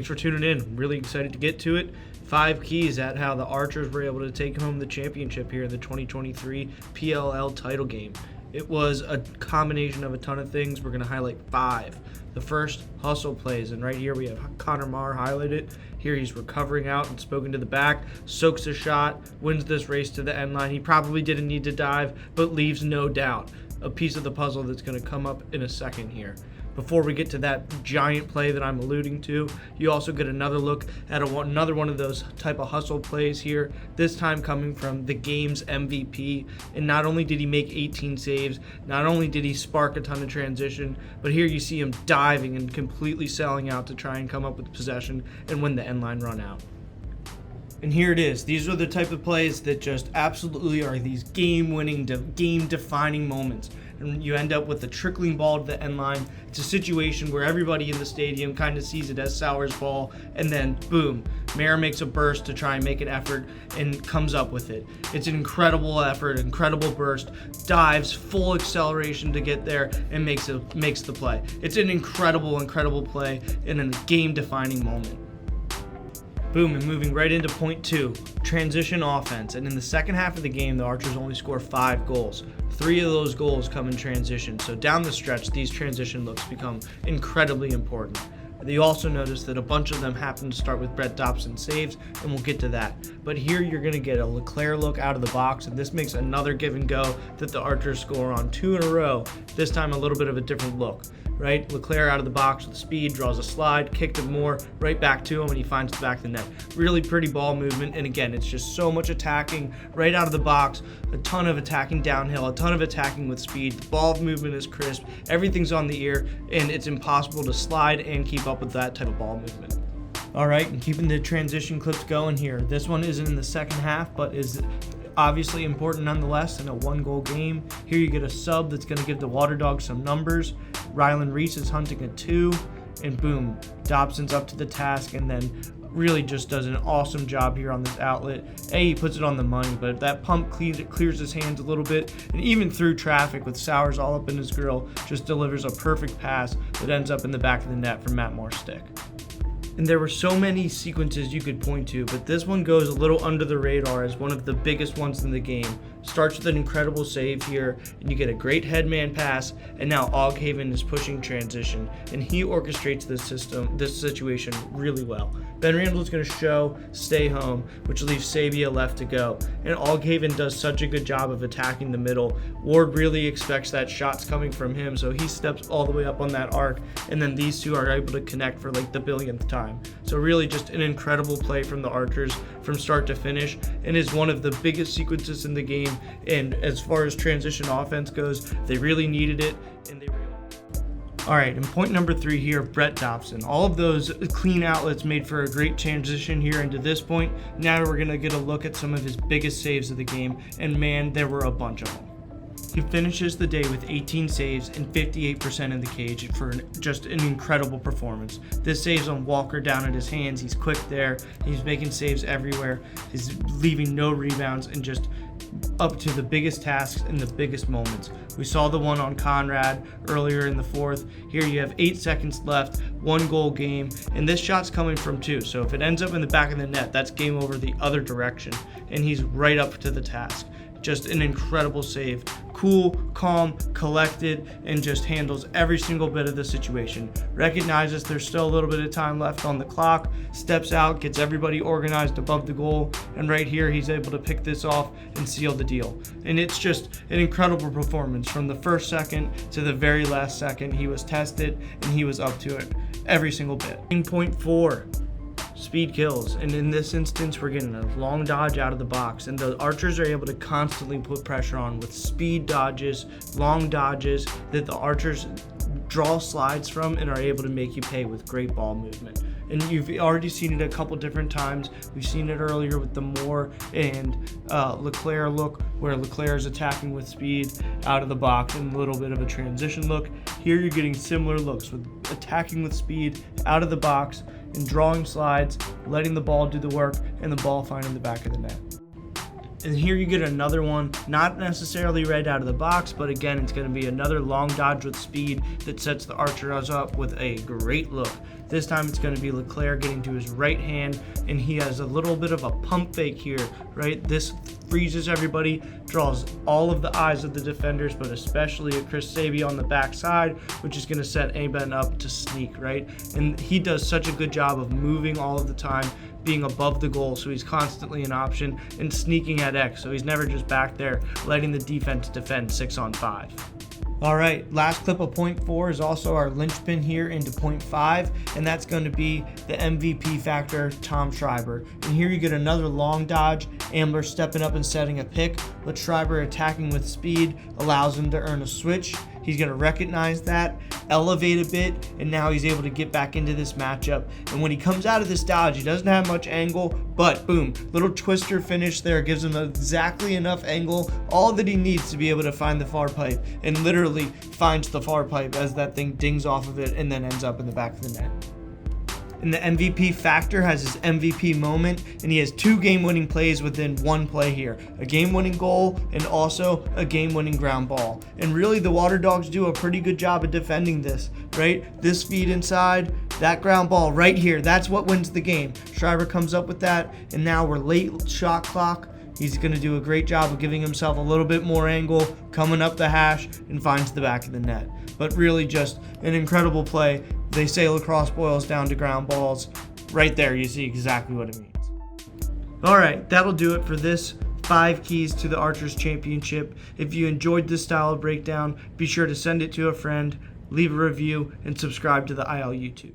thanks for tuning in. I'm really excited to get to it. 5 keys at how the Archers were able to take home the championship here in the 2023 PLL title game. It was a combination of a ton of things. We're going to highlight 5. The first, hustle plays, and right here we have Connor Marr highlighted. Here he's recovering out and spoken to the back, soaks a shot, wins this race to the end line. He probably didn't need to dive, but leaves no doubt a piece of the puzzle that's going to come up in a second here. Before we get to that giant play that I'm alluding to, you also get another look at another one of those type of hustle plays here, this time coming from the game's MVP. And not only did he make 18 saves, not only did he spark a ton of transition, but here you see him diving and completely selling out to try and come up with possession and win the end line run out. And here it is. These are the type of plays that just absolutely are these game-winning, game-defining moments. And you end up with a trickling ball to the end line. It's a situation where everybody in the stadium kind of sees it as Sauer's ball, and then boom, Mayer makes a burst to try and make an effort and comes up with it. It's an incredible effort, incredible burst, dives full acceleration to get there and makes the play. It's an incredible play in a game-defining moment. Boom, and moving right into point 2, transition offense. And in the second half of the game, the Archers only score 5 goals. 3 of those goals come in transition. So down the stretch, these transition looks become incredibly important. You also notice that a bunch of them happen to start with Brett Dobson saves, and we'll get to that. But here you're going to get a Leclerc look out of the box, and this makes another give and go that the Archers score on 2 in a row, this time a little bit of a different look. Right? Leclerc out of the box with speed, draws a slide, kicked it more, right back to him, and he finds the back of the net. Really pretty ball movement, and again, it's just so much attacking right out of the box, a ton of attacking downhill, a ton of attacking with speed. The ball movement is crisp, everything's on the ear, and it's impossible to slide and keep up with that type of ball movement. All right, and keeping the transition clips going here. This one isn't in the second half, but is obviously important nonetheless in a 1-goal game. Here you get a sub that's going to give the Water Dogs some numbers. Rylan Reese is hunting a 2, and boom, Dobson's up to the task and then really just does an awesome job here on this outlet. He puts it on the money, but that pump clears his hands a little bit, and even through traffic with Sauers all up in his grill, just delivers a perfect pass that ends up in the back of the net from Matt Moore's stick. And there were so many sequences you could point to, but this one goes a little under the radar as one of the biggest ones in the game. Starts with an incredible save here, and you get a great headman pass, and now Oghaven is pushing transition, and he orchestrates this situation really well. Ben Randall's going to show, stay home, which leaves Sabia left to go, and Oghaven does such a good job of attacking the middle. Ward really expects that shot's coming from him, so he steps all the way up on that arc, and then these two are able to connect for like the billionth time. So really just an incredible play from the Archers from start to finish, and is one of the biggest sequences in the game. And as far as transition offense goes, they really needed it, and they were able to. All right, and point number 3 here, Brett Dobson. All of those clean outlets made for a great transition here into this point. Now we're going to get a look at some of his biggest saves of the game, and man, there were a bunch of them. He finishes the day with 18 saves and 58% in the cage for just an incredible performance. This saves on Walker down at his hands. He's quick there. He's making saves everywhere. He's leaving no rebounds and just up to the biggest tasks in the biggest moments. We saw the one on Conrad earlier in the 4th. Here you have 8 seconds left, 1-goal game, and this shot's coming from 2. So if it ends up in the back of the net, that's game over the other direction, and he's right up to the task. Just an incredible save. Cool, calm, collected, and just handles every single bit of the situation. Recognizes there's still a little bit of time left on the clock, steps out, gets everybody organized above the goal, and right here he's able to pick this off and seal the deal. And it's just an incredible performance from the first second to the very last second. He was tested and he was up to it every single bit. Point 4. Speed kills, and in this instance we're getting a long dodge out of the box, and the Archers are able to constantly put pressure on with speed dodges, long dodges that the Archers draw slides from and are able to make you pay with great ball movement. And you've already seen it a couple different times. We've seen it earlier with the Moore and Leclerc look, where Leclerc is attacking with speed out of the box and a little bit of a transition look. Here you're getting similar looks with attacking with speed out of the box and drawing slides, letting the ball do the work, and the ball finding the back of the net. And here you get another one, not necessarily right out of the box, but again, it's going to be another long dodge with speed that sets the archers up with a great look. This time it's going to be Leclerc getting to his right hand, and he has a little bit of a pump fake here, right? This freezes everybody, draws all of the eyes of the defenders, but especially at Chris Sabie on the backside, which is going to set A-Ben up to sneak, right? And he does such a good job of moving all of the time, being above the goal, so he's constantly an option, and sneaking at X, so he's never just back there letting the defense defend 6-on-5. All right, last clip of point 4 is also our linchpin here into point 5, and that's going to be the MVP factor, Tom Schreiber. And here you get another long dodge, Ambler stepping up and setting a pick, but Schreiber attacking with speed allows him to earn a switch. He's going to recognize that, elevate a bit, and now he's able to get back into this matchup. And when he comes out of this dodge, he doesn't have much angle, but boom, little twister finish there gives him exactly enough angle, all that he needs to be able to find the far pipe, and literally finds the far pipe as that thing dings off of it and then ends up in the back of the net. And the MVP factor has his MVP moment, and he has 2 game-winning plays within 1 play here. A game-winning goal and also a game-winning ground ball. And really, the Water Dogs do a pretty good job of defending this, right? This feed inside, that ground ball right here, that's what wins the game. Schreiber comes up with that, and now we're late shot clock. He's going to do a great job of giving himself a little bit more angle, coming up the hash, and finds the back of the net. But really just an incredible play. They say lacrosse boils down to ground balls. Right there, you see exactly what it means. All right, that'll do it for this 5 keys to the Archers Championship. If you enjoyed this style of breakdown, be sure to send it to a friend, leave a review, and subscribe to the IL YouTube.